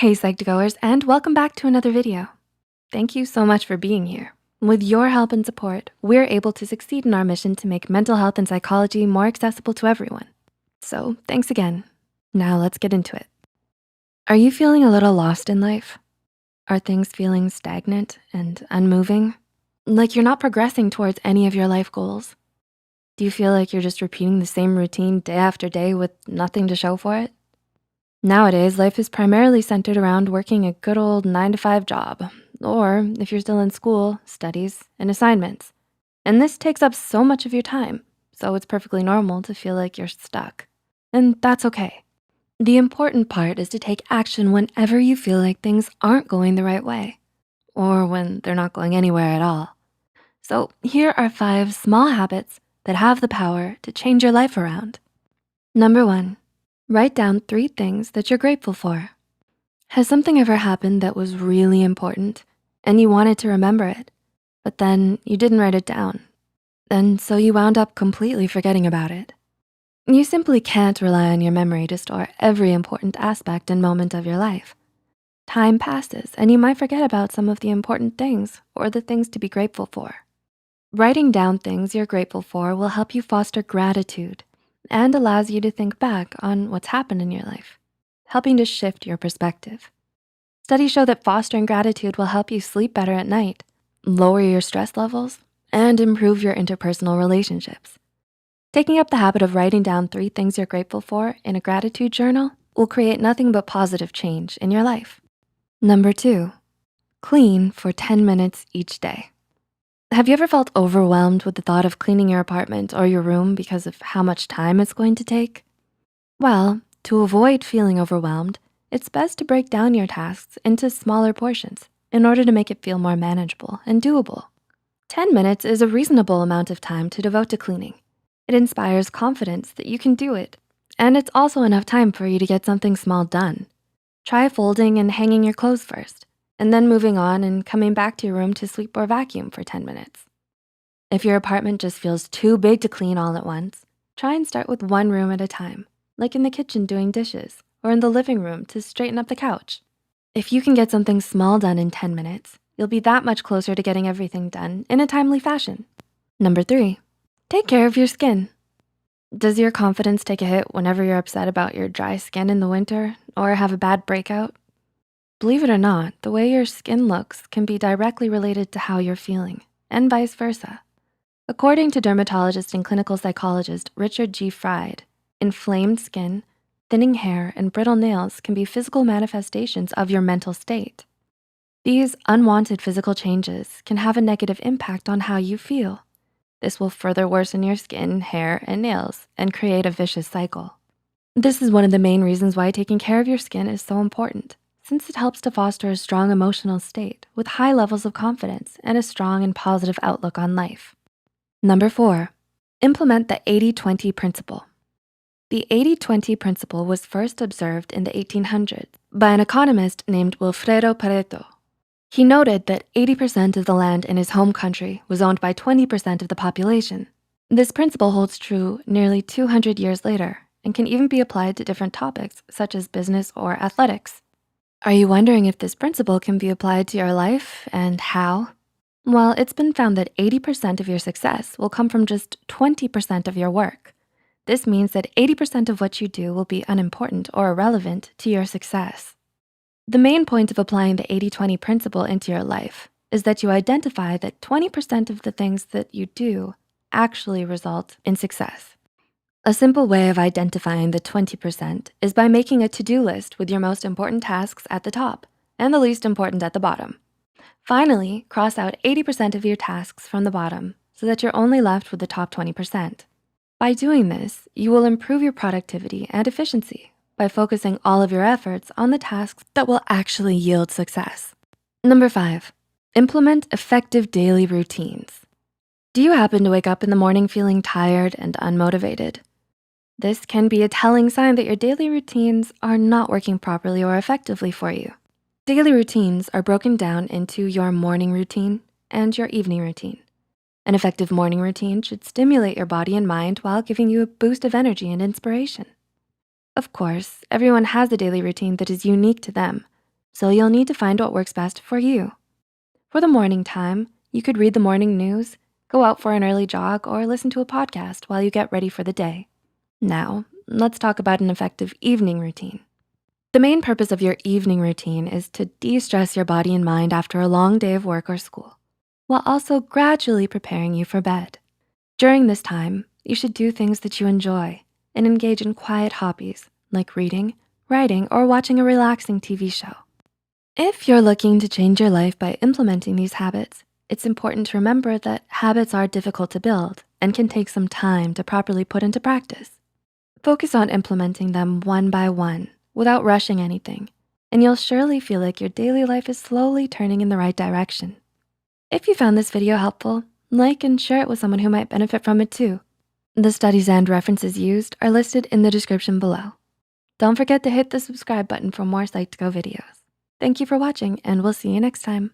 Hey Psych2Goers, and welcome back to another video. Thank you so much for being here. With your help and support, we're able to succeed in our mission to make mental health and psychology more accessible to everyone. So thanks again. Now let's get into it. Are you feeling a little lost in life? Are things feeling stagnant and unmoving? Like you're not progressing towards any of your life goals? Do you feel like you're just repeating the same routine day after day with nothing to show for it? Nowadays, life is primarily centered around working a good old 9-to-5 job, or if you're still in school, studies and assignments. And this takes up so much of your time, so it's perfectly normal to feel like you're stuck. And that's okay. The important part is to take action whenever you feel like things aren't going the right way, or when they're not going anywhere at all. So here are 5 small habits that have the power to change your life around. Number 1, write down 3 things that you're grateful for. Has something ever happened that was really important and you wanted to remember it, but then you didn't write it down, and so you wound up completely forgetting about it? You simply can't rely on your memory to store every important aspect and moment of your life. Time passes and you might forget about some of the important things or the things to be grateful for. Writing down things you're grateful for will help you foster gratitude and allows you to think back on what's happened in your life, helping to shift your perspective. Studies show that fostering gratitude will help you sleep better at night, lower your stress levels, and improve your interpersonal relationships. Taking up the habit of writing down 3 things you're grateful for in a gratitude journal will create nothing but positive change in your life. Number 2, clean for 10 minutes each day. Have you ever felt overwhelmed with the thought of cleaning your apartment or your room because of how much time it's going to take? Well, to avoid feeling overwhelmed, it's best to break down your tasks into smaller portions in order to make it feel more manageable and doable. 10 minutes is a reasonable amount of time to devote to cleaning. It inspires confidence that you can do it, and it's also enough time for you to get something small done. Try folding and hanging your clothes first, and then moving on and coming back to your room to sweep or vacuum for 10 minutes. If your apartment just feels too big to clean all at once, try and start with one room at a time, like in the kitchen doing dishes, or in the living room to straighten up the couch. If you can get something small done in 10 minutes, you'll be that much closer to getting everything done in a timely fashion. Number 3, take care of your skin. Does your confidence take a hit whenever you're upset about your dry skin in the winter or have a bad breakout? Believe it or not, the way your skin looks can be directly related to how you're feeling, and vice versa. According to dermatologist and clinical psychologist Richard G. Fried, inflamed skin, thinning hair, and brittle nails can be physical manifestations of your mental state. These unwanted physical changes can have a negative impact on how you feel. This will further worsen your skin, hair, and nails and create a vicious cycle. This is one of the main reasons why taking care of your skin is so important, since it helps to foster a strong emotional state with high levels of confidence and a strong and positive outlook on life. Number 4, implement the 80-20 principle. The 80-20 principle was first observed in the 1800s by an economist named Wilfredo Pareto. He noted that 80% of the land in his home country was owned by 20% of the population. This principle holds true nearly 200 years later and can even be applied to different topics such as business or athletics. Are you wondering if this principle can be applied to your life and how? Well, it's been found that 80% of your success will come from just 20% of your work. This means that 80% of what you do will be unimportant or irrelevant to your success. The main point of applying the 80-20 principle into your life is that you identify that 20% of the things that you do actually result in success. A simple way of identifying the 20% is by making a to-do list with your most important tasks at the top and the least important at the bottom. Finally, cross out 80% of your tasks from the bottom so that you're only left with the top 20%. By doing this, you will improve your productivity and efficiency by focusing all of your efforts on the tasks that will actually yield success. Number 5, implement effective daily routines. Do you happen to wake up in the morning feeling tired and unmotivated? This can be a telling sign that your daily routines are not working properly or effectively for you. Daily routines are broken down into your morning routine and your evening routine. An effective morning routine should stimulate your body and mind while giving you a boost of energy and inspiration. Of course, everyone has a daily routine that is unique to them, so you'll need to find what works best for you. For the morning time, you could read the morning news, go out for an early jog, or listen to a podcast while you get ready for the day. Now, let's talk about an effective evening routine. The main purpose of your evening routine is to de-stress your body and mind after a long day of work or school, while also gradually preparing you for bed. During this time, you should do things that you enjoy and engage in quiet hobbies like reading, writing, or watching a relaxing TV show. If you're looking to change your life by implementing these habits, it's important to remember that habits are difficult to build and can take some time to properly put into practice. Focus on implementing them one by one without rushing anything, and you'll surely feel like your daily life is slowly turning in the right direction. If you found this video helpful, like and share it with someone who might benefit from it too. The studies and references used are listed in the description below. Don't forget to hit the subscribe button for more Psych2Go videos. Thank you for watching, and we'll see you next time.